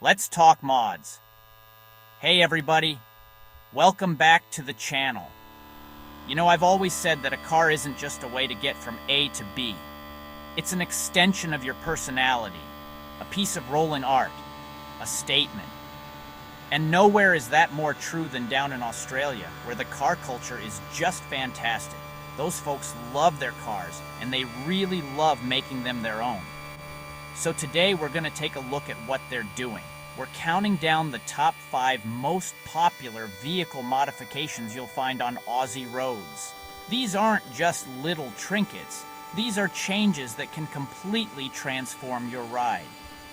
Let's talk mods. Hey everybody, welcome back to the channel. You know, I've always said that a car isn't just a way to get from A to B. It's an extension of your personality, a piece of rolling art, a statement. And nowhere is that more true than down in Australia, where the car culture is just fantastic. Those folks love their cars, and they really love making them their own. So today we're going to take a look at what they're doing. We're counting down the top 5 most popular vehicle modifications you'll find on Aussie roads. These aren't just little trinkets. These are changes that can completely transform your ride.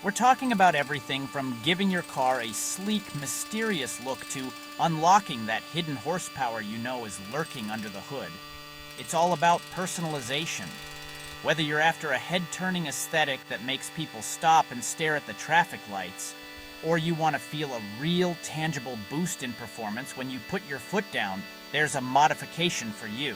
We're talking about everything from giving your car a sleek, mysterious look to unlocking that hidden horsepower you know is lurking under the hood. It's all about personalization. Whether you're after a head-turning aesthetic that makes people stop and stare at the traffic lights, or you want to feel a real, tangible boost in performance when you put your foot down, there's a modification for you.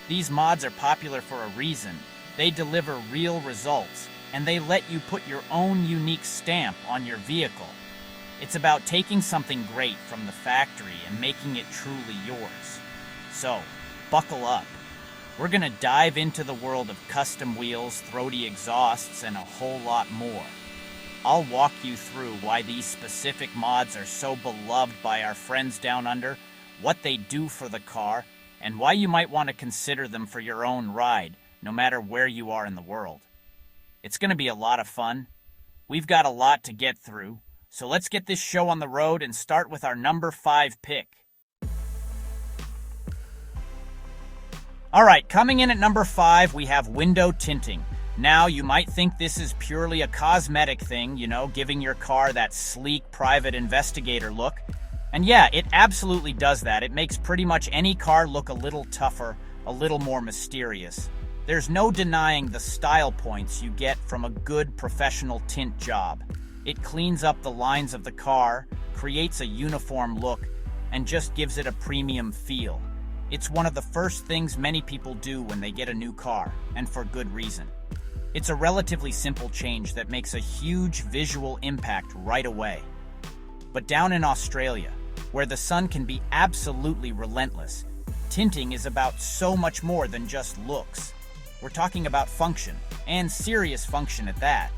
These mods are popular for a reason. They deliver real results, and they let you put your own unique stamp on your vehicle. It's about taking something great from the factory and making it truly yours. So, buckle up. We're going to dive into the world of custom wheels, throaty exhausts, and a whole lot more. I'll walk you through why these specific mods are so beloved by our friends down under, what they do for the car, and why you might want to consider them for your own ride, no matter where you are in the world. It's going to be a lot of fun. We've got a lot to get through, so let's get this show on the road and start with our number 5 pick. Alright, coming in at number 5, we have window tinting. Now, you might think this is purely a cosmetic thing, you know, giving your car that sleek private investigator look. And yeah, it absolutely does that. It makes pretty much any car look a little tougher, a little more mysterious. There's no denying the style points you get from a good professional tint job. It cleans up the lines of the car, creates a uniform look, and just gives it a premium feel. It's one of the first things many people do when they get a new car, and for good reason. It's a relatively simple change that makes a huge visual impact right away. But down in Australia, where the sun can be absolutely relentless, tinting is about so much more than just looks. We're talking about function, and serious function at that.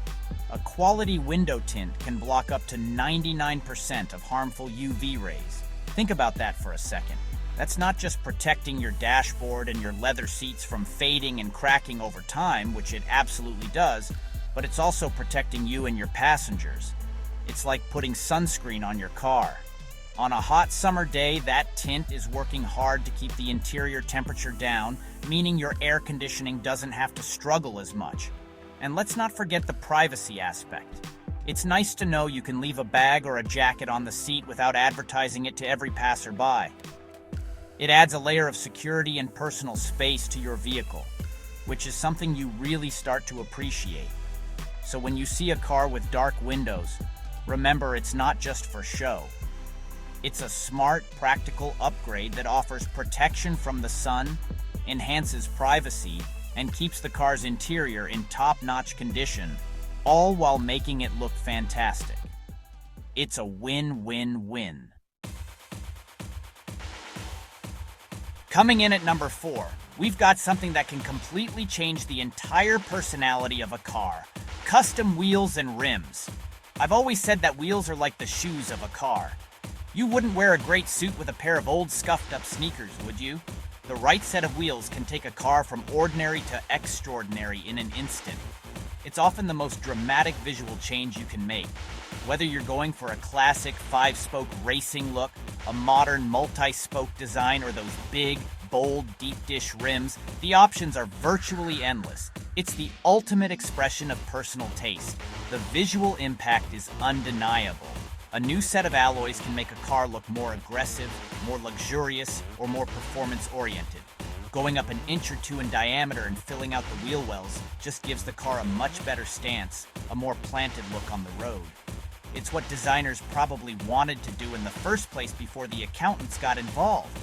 A quality window tint can block up to 99% of harmful UV rays. Think about that for a second. That's not just protecting your dashboard and your leather seats from fading and cracking over time, which it absolutely does, but it's also protecting you and your passengers. It's like putting sunscreen on your car. On a hot summer day, that tint is working hard to keep the interior temperature down, meaning your air conditioning doesn't have to struggle as much. And let's not forget the privacy aspect. It's nice to know you can leave a bag or a jacket on the seat without advertising it to every passerby. It adds a layer of security and personal space to your vehicle, which is something you really start to appreciate. So when you see a car with dark windows, remember it's not just for show. It's a smart, practical upgrade that offers protection from the sun, enhances privacy, and keeps the car's interior in top-notch condition, all while making it look fantastic. It's a win-win-win. Coming in at number 4, we've got something that can completely change the entire personality of a car: custom wheels and rims. I've always said that wheels are like the shoes of a car. You wouldn't wear a great suit with a pair of old scuffed-up sneakers, would you? The right set of wheels can take a car from ordinary to extraordinary in an instant. It's often the most dramatic visual change you can make. Whether you're going for a classic 5-spoke racing look, a modern multi-spoke design, or those big, bold, deep-dish rims, the options are virtually endless. It's the ultimate expression of personal taste. The visual impact is undeniable. A new set of alloys can make a car look more aggressive, more luxurious, or more performance-oriented. Going up an inch or two in diameter and filling out the wheel wells just gives the car a much better stance, a more planted look on the road. It's what designers probably wanted to do in the first place before the accountants got involved.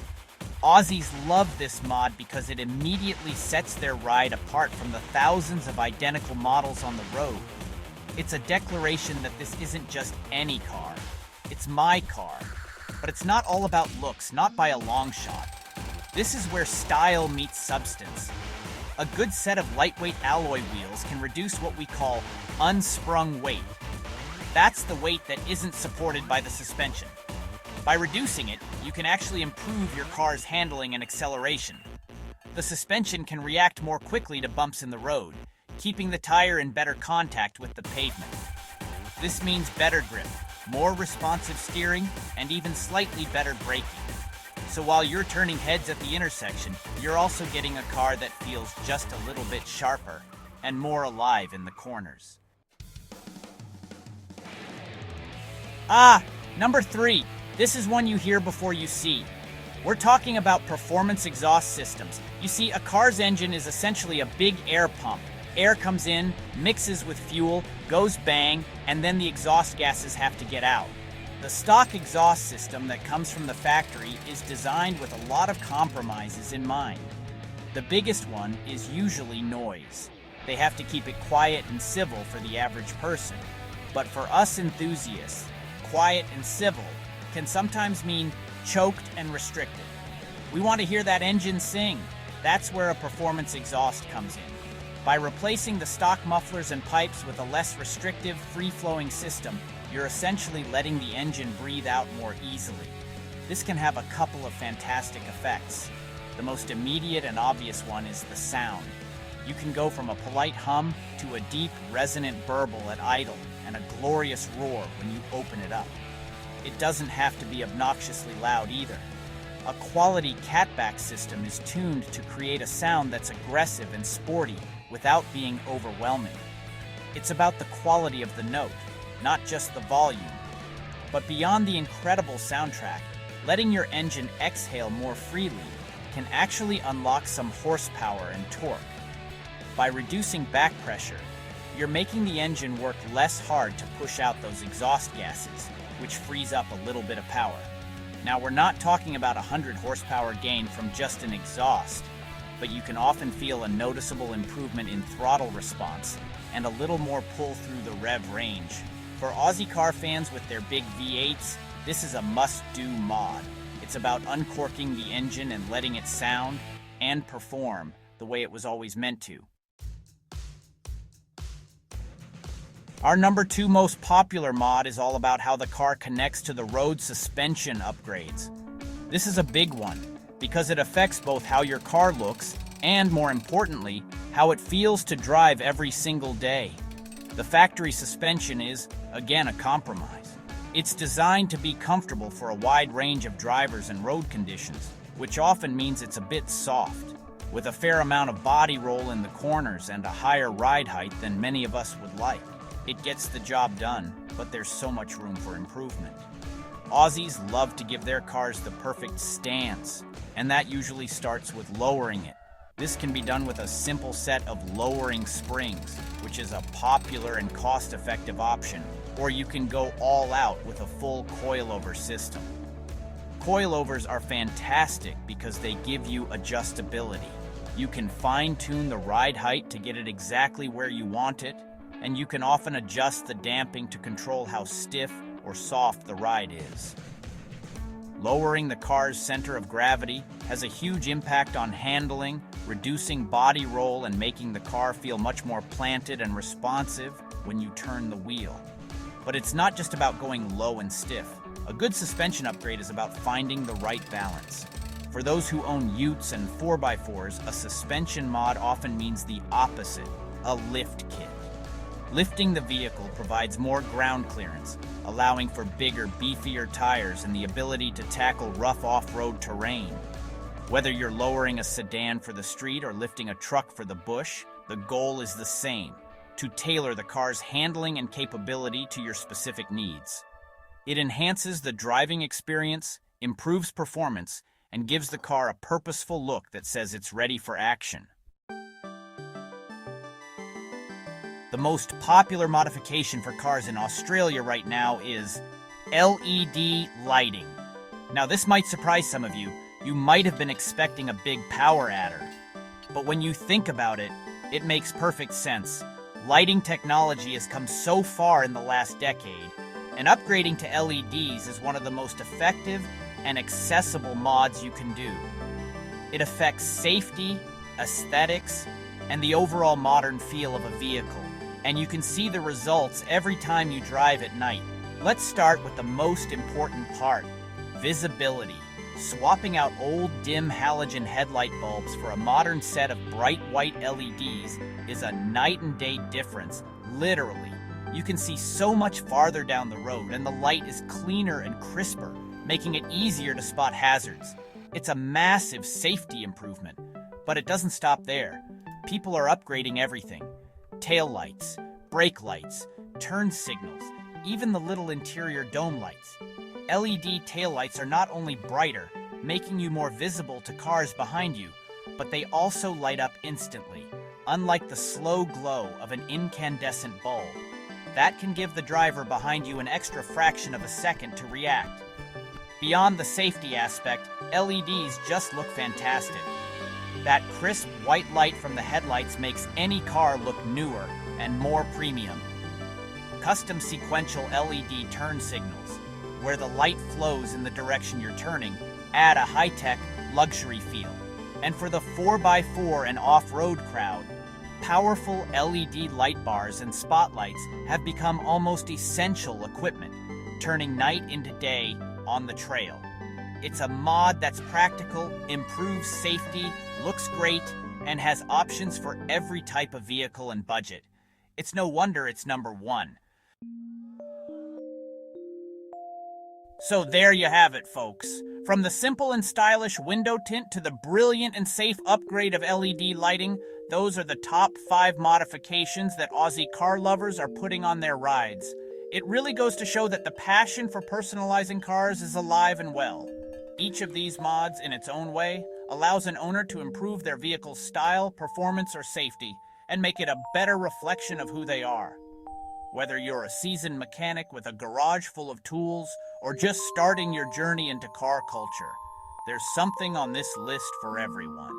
Aussies love this mod because it immediately sets their ride apart from the thousands of identical models on the road. It's a declaration that this isn't just any car. It's my car. But it's not all about looks, not by a long shot. This is where style meets substance. A good set of lightweight alloy wheels can reduce what we call unsprung weight. That's the weight that isn't supported by the suspension. By reducing it, you can actually improve your car's handling and acceleration. The suspension can react more quickly to bumps in the road, keeping the tire in better contact with the pavement. This means better grip, more responsive steering, and even slightly better braking. So while you're turning heads at the intersection, you're also getting a car that feels just a little bit sharper and more alive in the corners. Number 3. This is one you hear before you see. We're talking about performance exhaust systems. You see, a car's engine is essentially a big air pump. Air comes in, mixes with fuel, goes bang, and then the exhaust gases have to get out. The stock exhaust system that comes from the factory is designed with a lot of compromises in mind. The biggest one is usually noise. They have to keep it quiet and civil for the average person. But for us enthusiasts, quiet and civil can sometimes mean choked and restricted. We want to hear that engine sing. That's where a performance exhaust comes in. By replacing the stock mufflers and pipes with a less restrictive, free-flowing system, you're essentially letting the engine breathe out more easily. This can have a couple of fantastic effects. The most immediate and obvious one is the sound. You can go from a polite hum to a deep, resonant burble at idle and a glorious roar when you open it up. It doesn't have to be obnoxiously loud either. A quality catback system is tuned to create a sound that's aggressive and sporty without being overwhelming. It's about the quality of the note, not just the volume. But beyond the incredible soundtrack, letting your engine exhale more freely can actually unlock some horsepower and torque. By reducing back pressure, you're making the engine work less hard to push out those exhaust gases, which frees up a little bit of power. Now, we're not talking about 100 horsepower gain from just an exhaust, but you can often feel a noticeable improvement in throttle response and a little more pull through the rev range. For Aussie car fans with their big V8s, this is a must-do mod. It's about uncorking the engine and letting it sound and perform the way it was always meant to. Our number 2 most popular mod is all about how the car connects to the road suspension upgrades. This is a big one because it affects both how your car looks and, more importantly, how it feels to drive every single day. The factory suspension is, again, a compromise. It's designed to be comfortable for a wide range of drivers and road conditions, which often means it's a bit soft, with a fair amount of body roll in the corners and a higher ride height than many of us would like. It gets the job done, but there's so much room for improvement. Aussies love to give their cars the perfect stance, and that usually starts with lowering it. This can be done with a simple set of lowering springs, which is a popular and cost-effective option, or you can go all out with a full coilover system. Coilovers are fantastic because they give you adjustability. You can fine-tune the ride height to get it exactly where you want it, and you can often adjust the damping to control how stiff or soft the ride is. Lowering the car's center of gravity has a huge impact on handling, reducing body roll, and making the car feel much more planted and responsive when you turn the wheel. But it's not just about going low and stiff. A good suspension upgrade is about finding the right balance. For those who own utes and 4x4s, a suspension mod often means the opposite, a lift kit. Lifting the vehicle provides more ground clearance, allowing for bigger, beefier tires and the ability to tackle rough off-road terrain. Whether you're lowering a sedan for the street or lifting a truck for the bush, the goal is the same: to tailor the car's handling and capability to your specific needs. It enhances the driving experience, improves performance, and gives the car a purposeful look that says it's ready for action. The most popular modification for cars in Australia right now is LED lighting. Now, this might surprise some of you. You might have been expecting a big power adder. But when you think about it, it makes perfect sense. Lighting technology has come so far in the last decade, and upgrading to LEDs is one of the most effective and accessible mods you can do. It affects safety, aesthetics, and the overall modern feel of a vehicle, and you can see the results every time you drive at night. Let's start with the most important part, visibility. Swapping out old dim halogen headlight bulbs for a modern set of bright white LEDs is a night and day difference, literally. You can see so much farther down the road, and the light is cleaner and crisper, making it easier to spot hazards. It's a massive safety improvement, but it doesn't stop there. People are upgrading everything. Tail lights, brake lights, turn signals, even the little interior dome lights. LED taillights are not only brighter, making you more visible to cars behind you, but they also light up instantly, unlike the slow glow of an incandescent bulb. That can give the driver behind you an extra fraction of a second to react. Beyond the safety aspect, LEDs just look fantastic. That crisp white light from the headlights makes any car look newer and more premium. Custom sequential LED turn signals, where the light flows in the direction you're turning, add a high-tech luxury feel. And for the 4x4 and off-road crowd, powerful LED light bars and spotlights have become almost essential equipment, turning night into day on the trail. It's a mod that's practical, improves safety, looks great, and has options for every type of vehicle and budget. It's no wonder it's number one. So there you have it, folks. From the simple and stylish window tint to the brilliant and safe upgrade of LED lighting, those are the top 5 modifications that Aussie car lovers are putting on their rides. It really goes to show that the passion for personalizing cars is alive and well. Each of these mods, in its own way, allows an owner to improve their vehicle's style, performance, or safety, and make it a better reflection of who they are. Whether you're a seasoned mechanic with a garage full of tools, or just starting your journey into car culture, there's something on this list for everyone.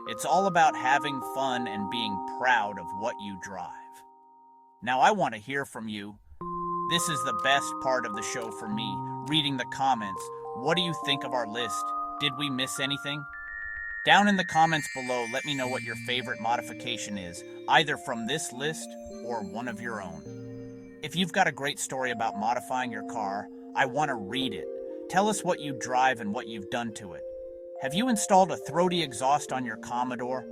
It's all about having fun and being proud of what you drive. Now I want to hear from you. This is the best part of the show for me, reading the comments. What do you think of our list? Did we miss anything? Down in the comments below, let me know what your favorite modification is, either from this list or one of your own. If you've got a great story about modifying your car, I want to read it. Tell us what you drive and what you've done to it. Have you installed a throaty exhaust on your Commodore?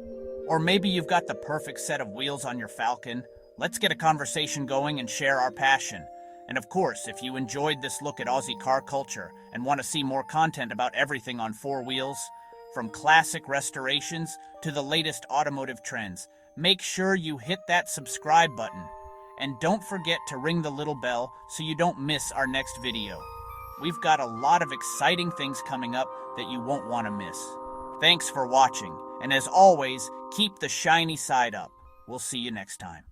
Or maybe you've got the perfect set of wheels on your Falcon? Let's get a conversation going and share our passion. And of course, if you enjoyed this look at Aussie car culture and want to see more content about everything on 4 wheels, from classic restorations to the latest automotive trends, make sure you hit that subscribe button. And don't forget to ring the little bell so you don't miss our next video. We've got a lot of exciting things coming up that you won't want to miss. Thanks for watching, and as always, keep the shiny side up. We'll see you next time.